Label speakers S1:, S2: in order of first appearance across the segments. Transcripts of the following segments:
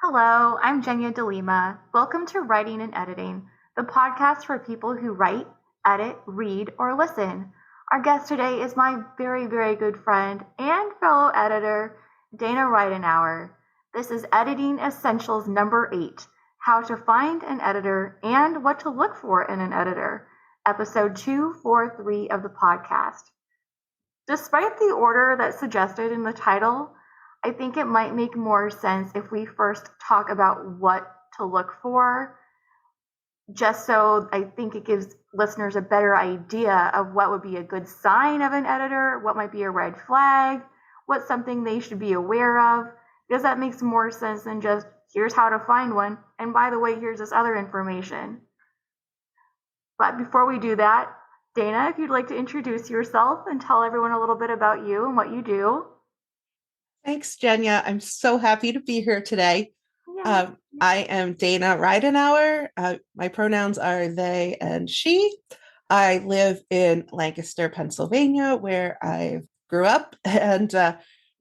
S1: Hello, I'm Jennia. Welcome to Writing and Editing, the podcast for people who write, edit, read, or listen. Our guest today is my very, very good friend and fellow editor, Dayna Reidenouer. This is Editing Essentials number 8, How to Find an Editor and What to Look for in an Editor, episode 243 of the podcast. Despite the order that's suggested in the title, I think it might make more sense if we first talk about what to look for, just so I think it gives listeners a better idea of what would be a good sign of an editor, what might be a red flag, what's something they should be aware of, because that makes more sense than just here's how to find one, and by the way, here's this other information. But before we do that, Dayna, if you'd like to introduce yourself and tell everyone a little bit about you and what you do.
S2: Thanks, Jennia. I'm so happy to be here today.
S1: Yeah.
S2: I am Dayna Reidenouer. My pronouns are they and she. I live in Lancaster, Pennsylvania, where I grew up and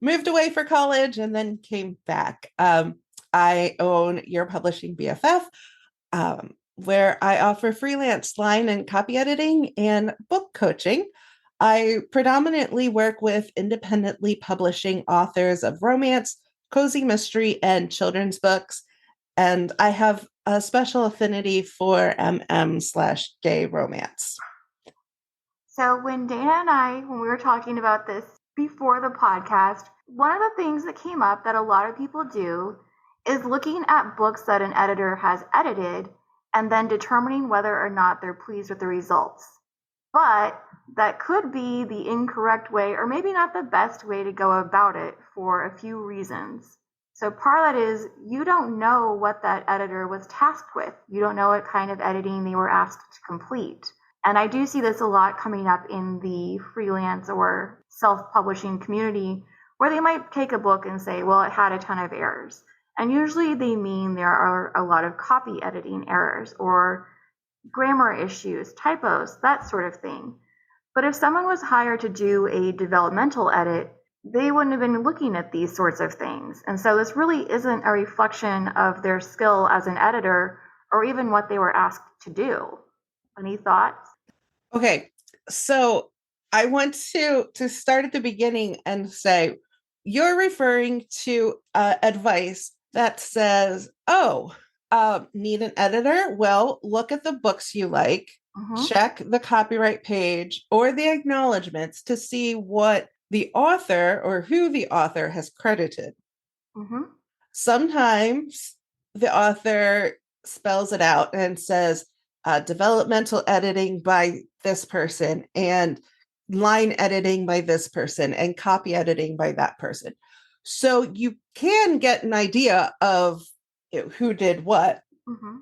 S2: moved away for college and then came back. I own Your Publishing BFF, where I offer freelance line and copy editing and book coaching. I predominantly work with independently publishing authors of romance, cozy mystery, and children's books. And I have a special affinity for MM/gay romance.
S1: So when when we were talking about this before the podcast, one of the things that came up that a lot of people do is looking at books that an editor has edited and then determining whether or not they're pleased with the results. But that could be the incorrect way, or maybe not the best way to go about it for a few reasons. So part of that is you don't know what that editor was tasked with. You don't know what kind of editing they were asked to complete. And I do see this a lot coming up in the freelance or self-publishing community, where they might take a book and say, well, it had a ton of errors. And usually they mean there are a lot of copy editing errors or grammar issues, typos, that sort of thing. But if someone was hired to do a developmental edit, they wouldn't have been looking at these sorts of things. And so this really isn't a reflection of their skill as an editor or even what they were asked to do. Any thoughts?
S2: Okay, so I want to start at the beginning and say, you're referring to advice that says, need an editor? Well, look at the books you like, check the copyright page or the acknowledgments to see what the author or who the author has credited. Sometimes the author spells it out and says, developmental editing by this person and line editing by this person and copy editing by that person. So you can get an idea of who did what,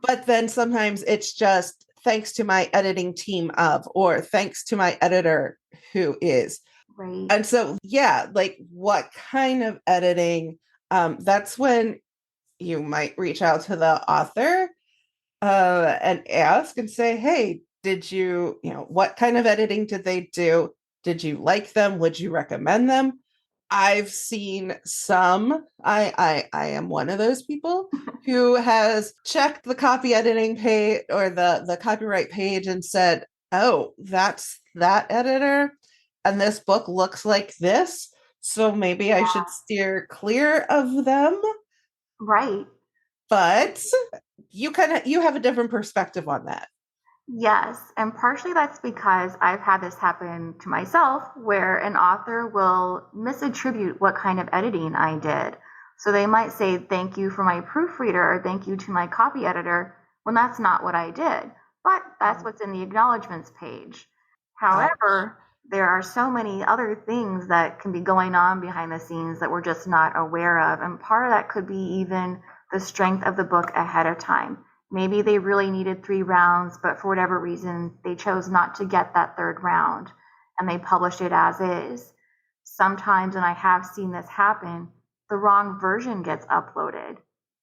S2: but then sometimes it's just thanks to my editing team of, or thanks to my editor who is.
S1: Right.
S2: And so, yeah, like what kind of editing, that's when you might reach out to the author and ask and say, hey, what kind of editing did they do? Did you like them? Would you recommend them? I've seen some. I am one of those people who has checked the copy editing page or the copyright page and said, oh, that's that editor. And this book looks like this. So maybe I should steer clear of them.
S1: Right.
S2: But you have a different perspective on that.
S1: Yes, and partially that's because I've had this happen to myself where an author will misattribute what kind of editing I did. So they might say, thank you for my proofreader or thank you to my copy editor, when that's not what I did. But that's what's in the acknowledgments page. However, there are so many other things that can be going on behind the scenes that we're just not aware of. And part of that could be even the strength of the book ahead of time. Maybe they really needed 3 rounds, but for whatever reason, they chose not to get that 3rd round and they published it as is. Sometimes, and I have seen this happen, the wrong version gets uploaded.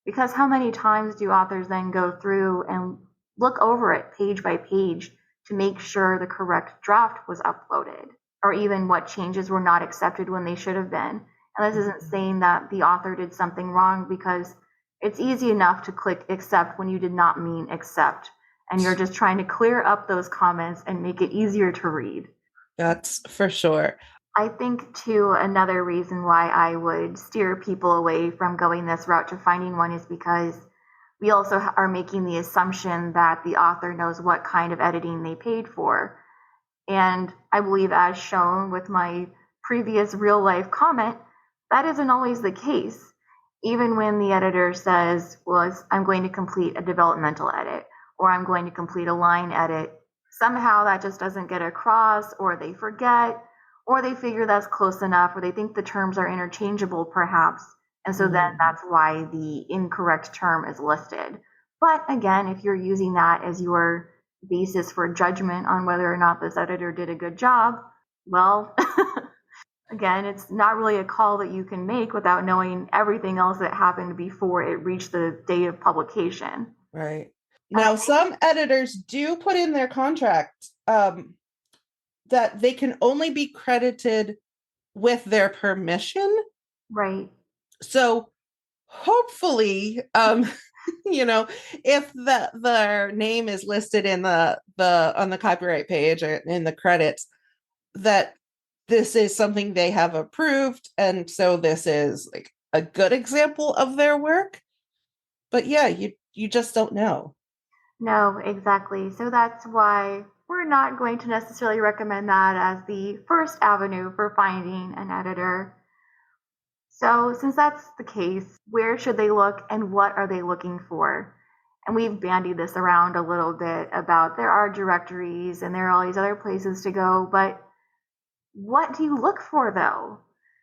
S1: Because how many times do authors then go through and look over it page by page to make sure the correct draft was uploaded, or even what changes were not accepted when they should have been? And this isn't saying that the author did something wrong, because it's easy enough to click accept when you did not mean accept. And you're just trying to clear up those comments and make it easier to read.
S2: That's for sure.
S1: I think, too, another reason why I would steer people away from going this route to finding one is because we also are making the assumption that the author knows what kind of editing they paid for. And I believe, as shown with my previous real life comment, that isn't always the case. Even when the editor says, well, I'm going to complete a developmental edit or I'm going to complete a line edit, somehow that just doesn't get across, or they forget, or they figure that's close enough, or they think the terms are interchangeable perhaps. And so then that's why the incorrect term is listed. But again, if you're using that as your basis for judgment on whether or not this editor did a good job, well, again, it's not really a call that you can make without knowing everything else that happened before it reached the date of publication.
S2: Right. Now, some editors do put in their contract that they can only be credited with their permission.
S1: Right.
S2: So hopefully, if their name is listed in the on the copyright page or in the credits, that this is something they have approved, and so this is like a good example of their work. But yeah, you just don't know.
S1: No, exactly. So that's why we're not going to necessarily recommend that as the first avenue for finding an editor. So, since that's the case, where should they look and what are they looking for? And we've bandied this around a little bit about there are directories and there are all these other places to go, but what do you look for though?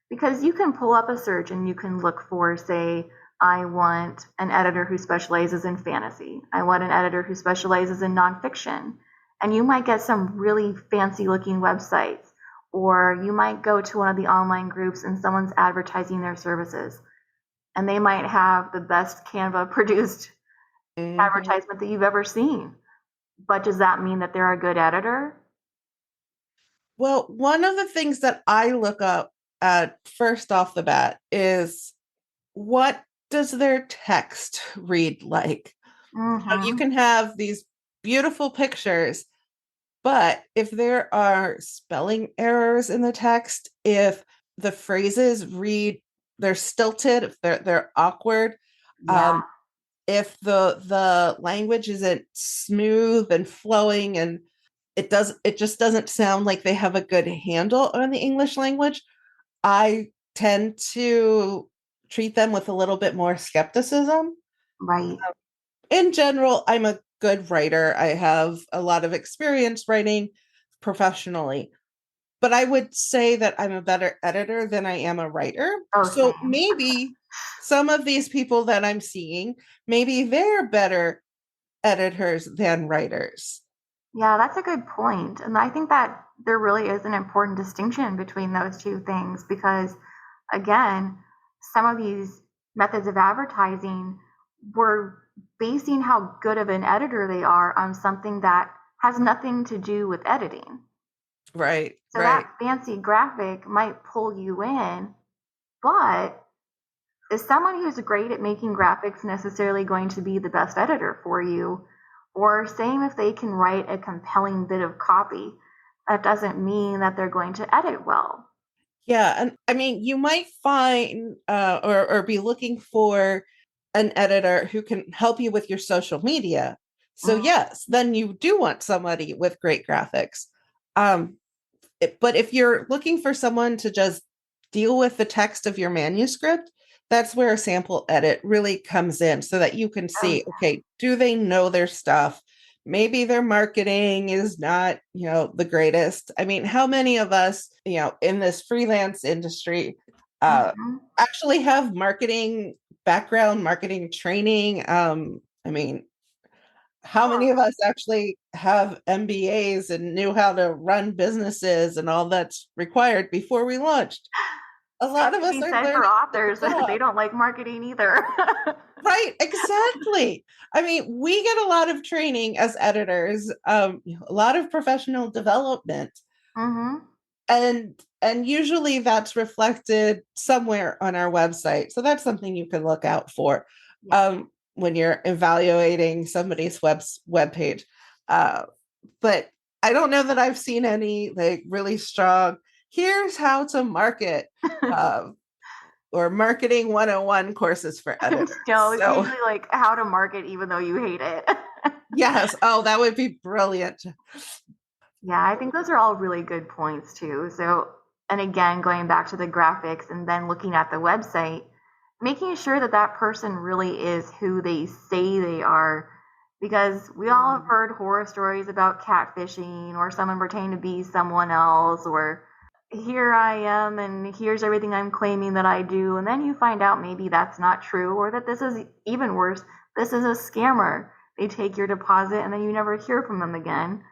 S1: Because you can pull up a search and you can look for, say, I want an editor who specializes in fantasy. I want an editor who specializes in nonfiction. And you might get some really fancy looking websites, or you might go to one of the online groups and someone's advertising their services. And they might have the best Canva produced advertisement that you've ever seen. But does that mean that they're a good editor?
S2: Well, one of the things that I look up at first off the bat is, what does their text read like? You can have these beautiful pictures, but if there are spelling errors in the text, if the phrases read, they're stilted, if they're awkward,
S1: Yeah.
S2: if the language isn't smooth and flowing, and it just doesn't sound like they have a good handle on the English language, I tend to treat them with a little bit more skepticism.
S1: Right.
S2: In general, I'm a good writer. I have a lot of experience writing professionally, but I would say that I'm a better editor than I am a writer.
S1: Oh,
S2: So
S1: same.
S2: maybe some of these people that I'm seeing, maybe they're better editors than writers.
S1: Yeah, that's a good point. And I think that there really is an important distinction between those two things because, again, some of these methods of advertising were basing how good of an editor they are on something that has nothing to do with editing.
S2: Right,
S1: So
S2: right.
S1: that fancy graphic might pull you in, but is someone who's great at making graphics necessarily going to be the best editor for you? Or same if they can write a compelling bit of copy, that doesn't mean that they're going to edit well.
S2: Yeah, and I mean, you might find or be looking for an editor who can help you with your social media. So
S1: Mm,
S2: yes, then you do want somebody with great graphics. Um, but if you're looking for someone to just deal with the text of your manuscript, that's where a sample edit really comes in so that you can
S1: oh,
S2: see, okay, do they know their stuff? Maybe their marketing is not, the greatest. I mean, how many of us, in this freelance industry, actually have marketing background, marketing training? I mean, how many of us actually have MBAs and knew how to run businesses and all that's required before we launched? A lot
S1: Same
S2: of
S1: can
S2: us
S1: be
S2: are
S1: said for
S2: learning on
S1: authors.
S2: the
S1: They
S2: job.
S1: don't like marketing either.
S2: Right, exactly. I mean, we get a lot of training as editors, a lot of professional development,
S1: Mm-hmm.
S2: and usually that's reflected somewhere on our website. So that's something you can look out for.
S1: Yeah.
S2: when you're evaluating somebody's web page. But I don't know that I've seen any like really strong, here's how to market uh, or marketing 101 courses for editors.
S1: No, it's
S2: So
S1: usually like how to market even though you hate it.
S2: yes, oh, that would be brilliant.
S1: Yeah, I think those are all really good points too. So, and again, going back to the graphics and then looking at the website, making sure that that person really is who they say they are. Because we all have heard horror stories about catfishing or someone pretending to be someone else, or here I am and here's everything I'm claiming that I do. And then you find out maybe that's not true, or that this is even worse, this is a scammer. They take your deposit and then you never hear from them again,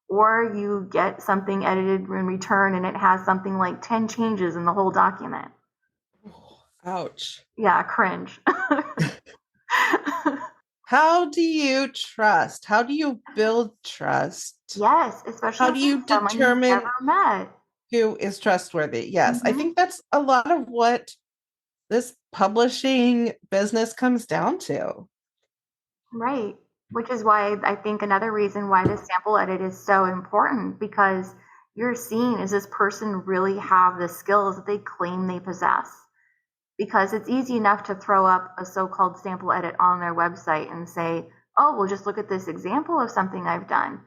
S1: or you get something edited in return and it has something like 10 changes in the whole document.
S2: Ouch.
S1: Yeah, cringe.
S2: How do you trust? How do you build trust?
S1: Yes, especially
S2: How
S1: if
S2: do you
S1: it's someone you've
S2: determine
S1: never met.
S2: who is trustworthy? Yes, I
S1: Hmm.
S2: think that's a lot of what this publishing business comes down to.
S1: Right. Which is why I think another reason why the sample edit is so important, because you're seeing, is this person really have the skills that they claim they possess? Because it's easy enough to throw up a so-called sample edit on their website and say, oh, well, just look at this example of something I've done.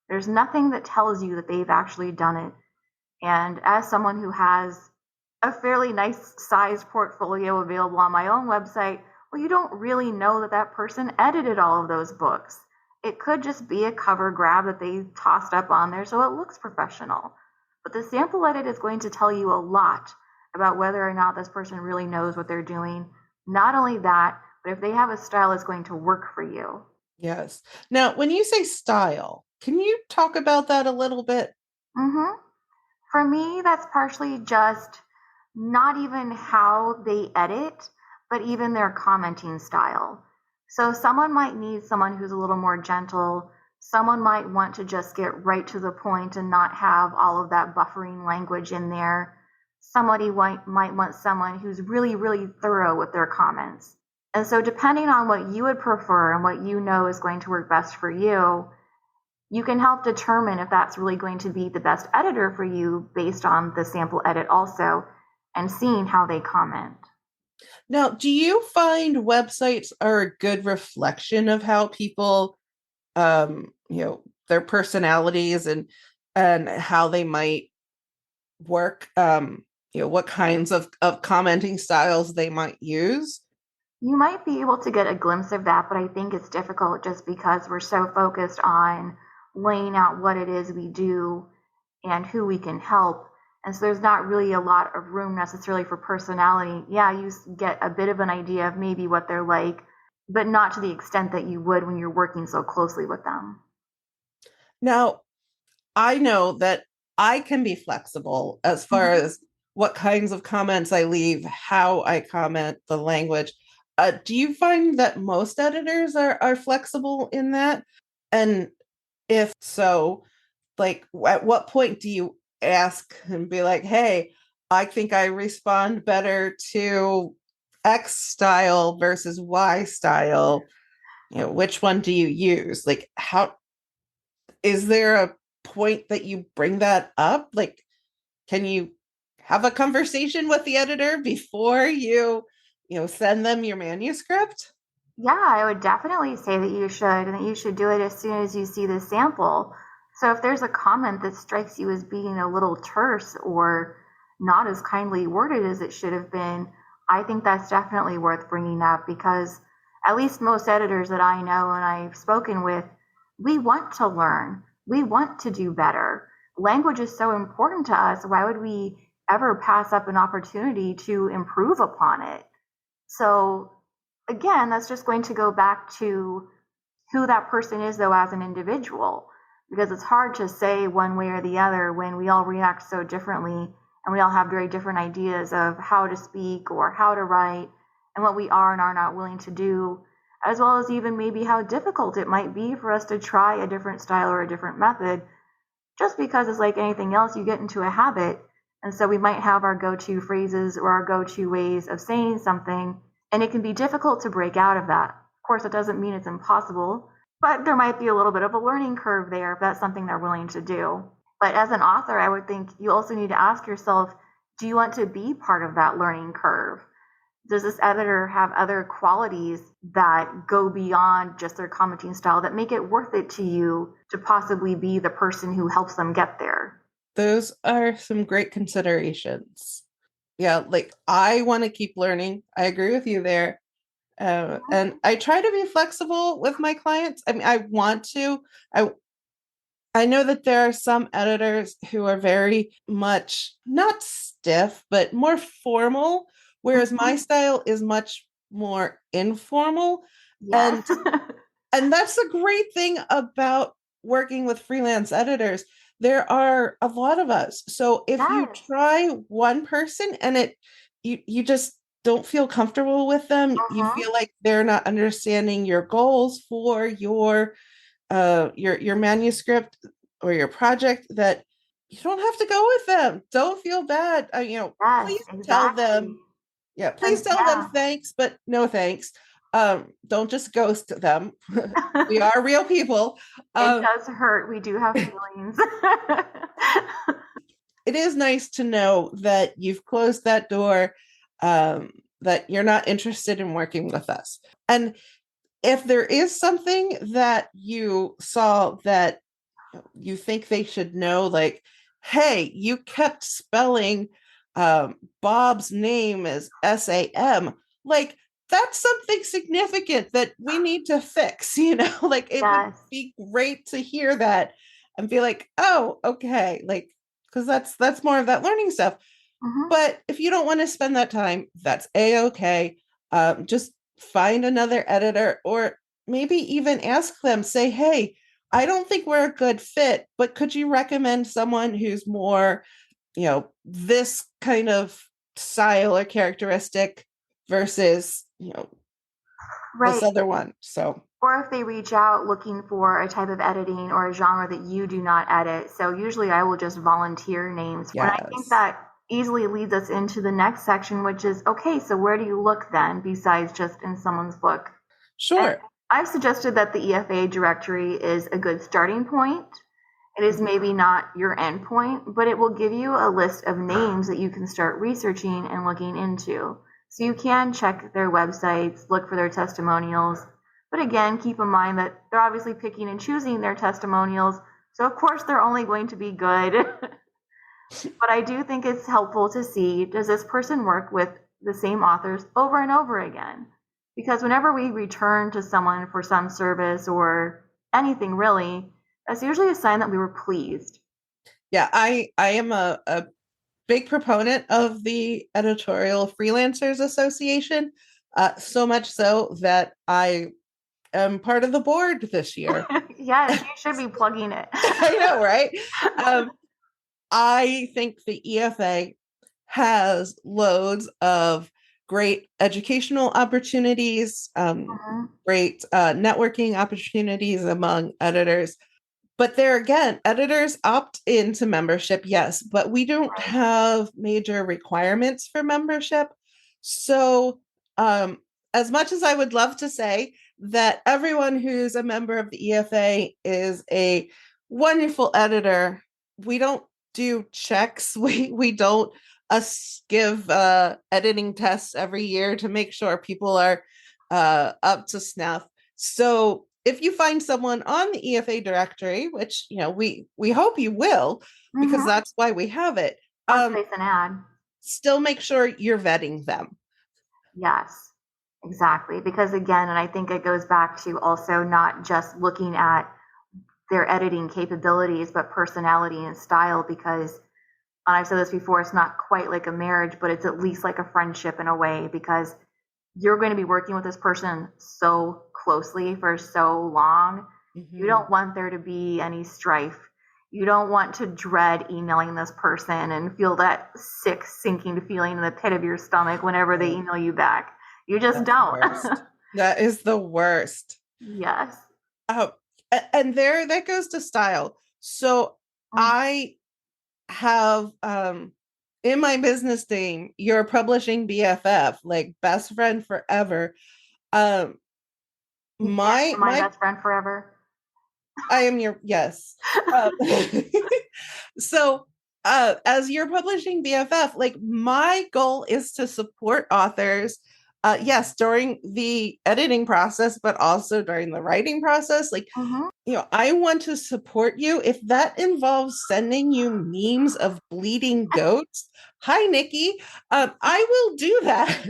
S1: There's nothing that tells you that they've actually done it. And as someone who has a fairly nice sized portfolio available on my own website, well, you don't really know that that person edited all of those books. It could just be a cover grab that they tossed up on there so it looks professional. But the sample edit is going to tell you a lot about whether or not this person really knows what they're doing. Not only that, but if they have a style that's going to work for you.
S2: Yes. Now, when you say style, can you talk about that a little bit?
S1: Mm-hmm. For me, that's partially just not even how they edit, but even their commenting style. So someone might need someone who's a little more gentle. Someone might want to just get right to the point and not have all of that buffering language in there. Somebody might want someone who's really, really thorough with their comments. And so, depending on what you would prefer and what you know is going to work best for you can help determine if that's really going to be the best editor for you based on the sample edit also, and seeing how they comment.
S2: Now, do you find websites are a good reflection of how people, their personalities and how they might work? What kinds of commenting styles they might use?
S1: You might be able to get a glimpse of that, but I think it's difficult just because we're so focused on laying out what it is we do and who we can help. And so there's not really a lot of room necessarily for personality. Yeah, you get a bit of an idea of maybe what they're like, but not to the extent that you would when you're working so closely with them.
S2: Now, I know that I can be flexible as far
S1: Mhm.
S2: as what kinds of comments I leave, how I comment, the language. Do you find that most editors are flexible in that? And if so, like at what point do you ask and be like, hey, I think I respond better to X style versus Y style? Which one do you use? Like, how is there a point that you bring that up? Like, can you have a conversation with the editor before you send them your manuscript?
S1: Yeah, I would definitely say that you should, and that you should do it as soon as you see the sample. So if there's a comment that strikes you as being a little terse or not as kindly worded as it should have been, I think that's definitely worth bringing up, because at least most editors that I know and I've spoken with, we want to learn. We want to do better. Language is so important to us. Why would we ever pass up an opportunity to improve upon it? So again, that's just going to go back to who that person is, though, as an individual, because it's hard to say one way or the other when we all react so differently and we all have very different ideas of how to speak or how to write and what we are and are not willing to do, as well as even maybe how difficult it might be for us to try a different style or a different method, just because it's like anything else, you get into a habit. And so we might have our go to phrases or our go to ways of saying something, And it can be difficult to break out of that. Of course, it doesn't mean it's impossible, but there might be a little bit of a learning curve there if that's something they're willing to do. But as an author, I would think you also need to ask yourself, do you want to be part of that learning curve? Does this editor have other qualities that go beyond just their commenting style that make it worth it to you to possibly be the person who helps them get there?
S2: Those are some great considerations. Yeah, like I want to keep learning. I agree with you there. And I try to be flexible with my clients. I mean, I want to. I know that there are some editors who are very much not stiff, but more formal, whereas my
S1: Mhm.
S2: style is much more informal.
S1: Yes.
S2: And and that's the great thing about working with freelance editors. There are a lot of us. So if you
S1: Yes.
S2: try one person and you just don't feel comfortable with them, you
S1: Mhm.
S2: feel like they're not understanding your goals for your manuscript or your project, that you don't have to go with them. Don't feel bad.
S1: Yes,
S2: Please tell
S1: exactly.
S2: them, yeah, please
S1: Because,
S2: tell them
S1: yeah,
S2: thanks, but no thanks. Don't just ghost them. We are real people.
S1: it
S2: Um,
S1: does hurt. We do have feelings.
S2: it is nice to know that you've closed that door, that you're not interested in working with us. And if there is something that you saw that you think they should know, like, hey, you kept spelling Bob's name as Sam, like, that's something significant that we need to fix, like it would
S1: Yes.
S2: be great to hear that and be like, oh, okay, like, because that's more of that learning stuff.
S1: Mhm.
S2: But if you don't want to spend that time, that's a-okay. Just find another editor, or maybe even ask them, say, hey, I don't think we're a good fit, but could you recommend someone who's more, this kind of style or characteristic versus, this
S1: Right.
S2: other one. So,
S1: Or if they reach out looking for a type of editing or a genre that you do not edit. So usually I will just volunteer names. When I think
S2: yes.
S1: that easily leads us into the next section, which is okay, so where do you look then besides just in someone's book? And
S2: Sure.
S1: I've suggested that the EFA directory is a good starting point. It is maybe not your end point, but it will give you a list of names that you can start researching and looking into. So you can check their websites, look for their testimonials, but again, keep in mind that they're obviously picking and choosing their testimonials, so of course they're only going to be good. But I do think it's helpful to see, does this person work with the same authors over and over again? Because whenever we return to someone for some service or anything really, that's usually a sign that we were pleased.
S2: Yeah, I am a big proponent of the Editorial Freelancers Association, so much so that I am part of the board this year.
S1: Yes, you should be plugging it.
S2: I know, right? Um, I think the EFA has loads of great educational opportunities,
S1: Mhm.
S2: great networking opportunities among editors. But there again, editors opt into membership, yes, but we don't
S1: Right.
S2: have major requirements for membership. So, as much as I would love to say that everyone who's a member of the EFA is a wonderful editor, we don't do checks. We don't give editing tests every year to make sure people are up to snuff. So if you find someone on the EFA directory, which we hope you will, because
S1: Mhm.
S2: that's why we have it,
S1: Or place an ad.
S2: still make sure you're vetting them.
S1: Yes, exactly. Because again, and I think it goes back to also not just looking at their editing capabilities, but personality and style. Because, and I've said this before, it's not quite like a marriage, but it's at least like a friendship in a way, because you're going to be working with this person so closely for so long. You
S2: Mhm.
S1: don't want there to be any strife. You don't want to dread emailing this person and feel that sick, sinking feeling in the pit of your stomach whenever they
S2: Oh,
S1: email you back. You just
S2: that's the
S1: don't.
S2: worst. That is the worst.
S1: Yes.
S2: Oh, and there that goes to style. So
S1: Mm.
S2: I have in my business name, your publishing BFF, like best friend forever. Um,
S1: You can't be my
S2: my
S1: best friend forever.
S2: I am your yes. So as your publishing BFF, like my goal is to support authors, yes, during the editing process, but also during the writing process. Like,
S1: Mm-hmm.
S2: I want to support you. If that involves sending you memes of bleeding goats, hi Nikki, I will do that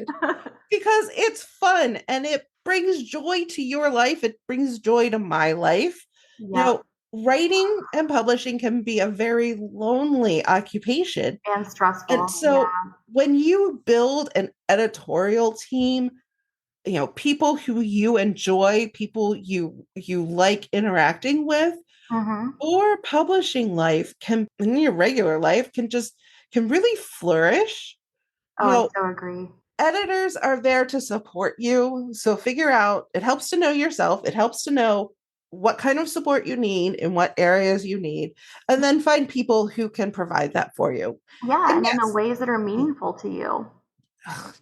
S2: because it's fun and it brings joy to your life. It brings joy to my life. You
S1: Yep.
S2: know, writing and publishing can be a very lonely occupation.
S1: And
S2: And
S1: stressful. Yeah.
S2: so when you build an editorial team, people who you enjoy, people you like interacting with,
S1: Mm-hmm.
S2: or publishing life can in your regular life can really flourish.
S1: Oh,
S2: You
S1: I
S2: know,
S1: so agree.
S2: editors are there to support you. So figure out, it helps to know yourself. It helps to know what kind of support you need in what areas you need, and then find people who can provide that for you.
S1: Yeah,
S2: And
S1: and in the
S2: yes,
S1: ways that are meaningful to you.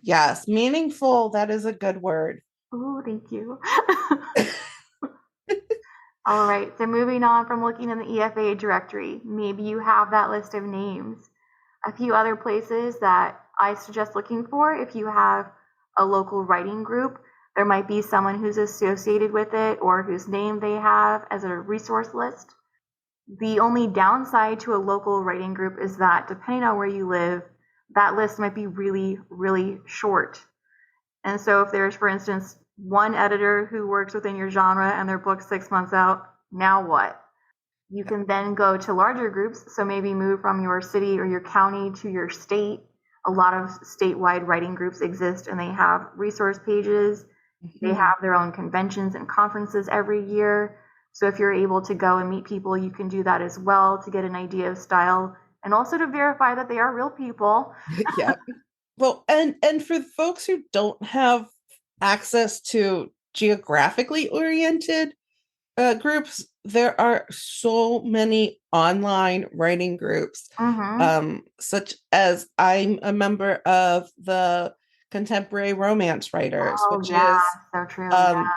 S2: yes, meaningful, that is a good word.
S1: Ooh, thank you. All right, so moving on from looking in the EFA directory, maybe you have that list of names. A few other places that I suggest looking for if you have a local writing group, there might be someone who's associated with it or whose name they have as a resource list. The only downside to a local writing group is that depending on where you live, that list might be really, really short. And so if there's, for instance, one editor who works within your genre and their book's 6 months out, now what? You can then go to larger groups. So maybe move from your city or your county to your state. A lot of statewide writing groups exist and they have resource pages. They
S2: Mhm.
S1: have their own conventions and conferences every year. So if you're able to go and meet people, you can do that as well to get an idea of style and also to verify that they are real people.
S2: Yeah. Well, and for folks who don't have access to geographically oriented groups, there are so many online writing groups,
S1: Mm-hmm.
S2: such as I'm a member of the Contemporary Romance Writers,
S1: Oh, yeah, so true.
S2: um,
S1: Yeah.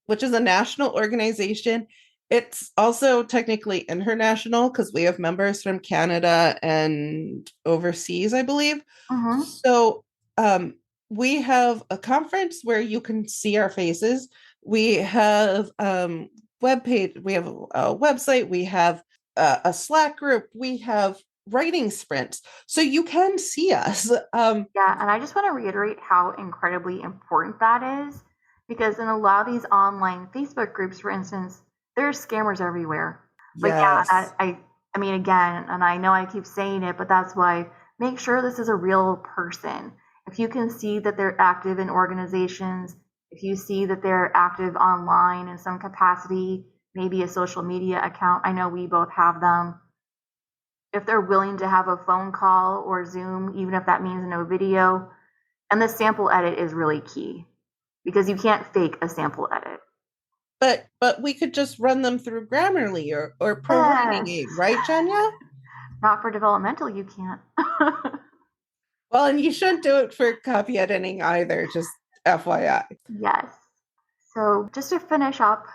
S2: which is a national organization. It's also technically international because we have members from Canada and overseas, I believe.
S1: Mm-hmm.
S2: So we have a conference where you can see our faces. We have web page. We have a website. We have a Slack group. We have writing sprints, so you can see us.
S1: Yeah, and I just want to reiterate how incredibly important that is because in a lot of these online Facebook groups, for instance, there's scammers everywhere. But yeah,
S2: Yes.
S1: I mean, again, and I know I keep saying it, but that's why make sure this is a real person. If you can see that they're active in organizations, if you see that they're active online in some capacity, maybe a social media account, I know we both have them, if they're willing to have a phone call or Zoom, even if that means no video. And the sample edit is really key because you can't fake a sample edit.
S2: But we could just run them through Grammarly or Pro Writing
S1: Yes.
S2: Aid, right, Jennia?
S1: Not for developmental, you can't.
S2: Well, and you shouldn't do it for copy editing either, just FYI.
S1: Yes. So just to finish up,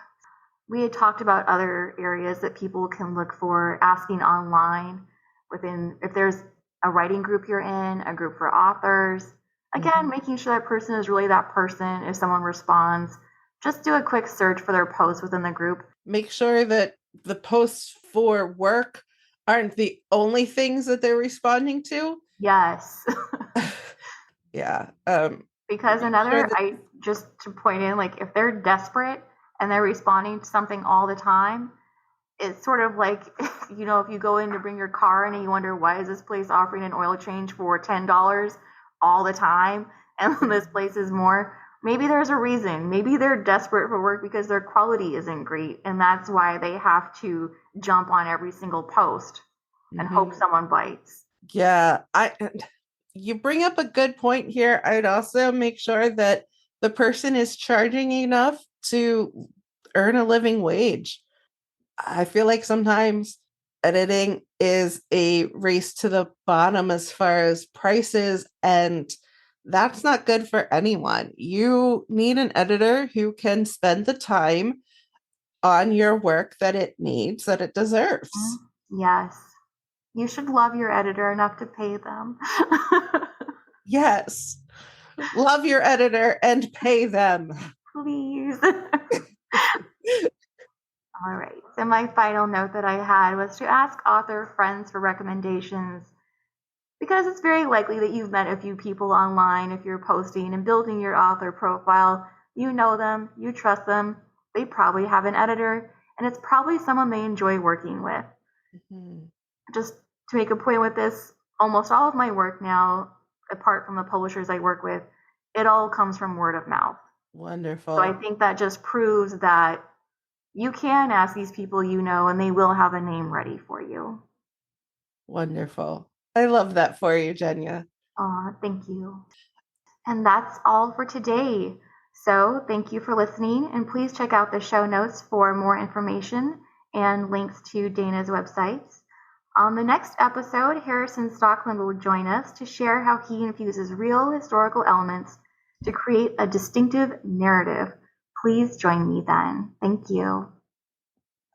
S1: we had talked about other areas that people can look for asking online within, if there's a writing group you're in, a group for authors. Again,
S2: Mhm.
S1: making sure that person is really that person. If someone responds, just do a quick search for their post within the group.
S2: Make sure that the posts for work aren't the only things that they're responding to.
S1: Yes.
S2: Yeah.
S1: Because
S2: Make sure
S1: another,
S2: that
S1: I just to point in, like if they're desperate and they're responding to something all the time, it's sort of like, if you go in to bring your car in and you wonder why is this place offering an oil change for $10 all the time and this place is more, maybe there's a reason. Maybe they're desperate for work because their quality isn't great and that's why they have to jump on every single post and hope
S2: Mhm.
S1: someone bites.
S2: Yeah, I you bring up a good point here. I'd also make sure that the person is charging enough to earn a living wage. I feel like sometimes editing is a race to the bottom as far as prices, and that's not good for anyone. You need an editor who can spend the time on your work that it needs, that it deserves.
S1: Yes. You should love your editor enough to pay them.
S2: Yes. Love your editor and pay them.
S1: Please. All right. So my final note that I had was to ask author friends for recommendations because it's very likely that you've met a few people online if you're posting and building your author profile. You know them, you trust them, they probably have an editor, and it's probably someone they enjoy working with.
S2: Mhm.
S1: Just to make a point with this, almost all of my work now, apart from the publishers I work with, it all comes from word of mouth. So I
S2: Wonderful.
S1: think that just proves that you can ask these people you know and they will have a name ready for you.
S2: Wonderful. I love that for you, Jennia.
S1: Aw, thank you. And that's all for today. So thank you for listening, and please check out the show notes for more information and links to Dayna's websites. On the next episode, Harrison Stockland will join us to share how he infuses real historical elements to create a distinctive narrative. Please join me then. Thank you.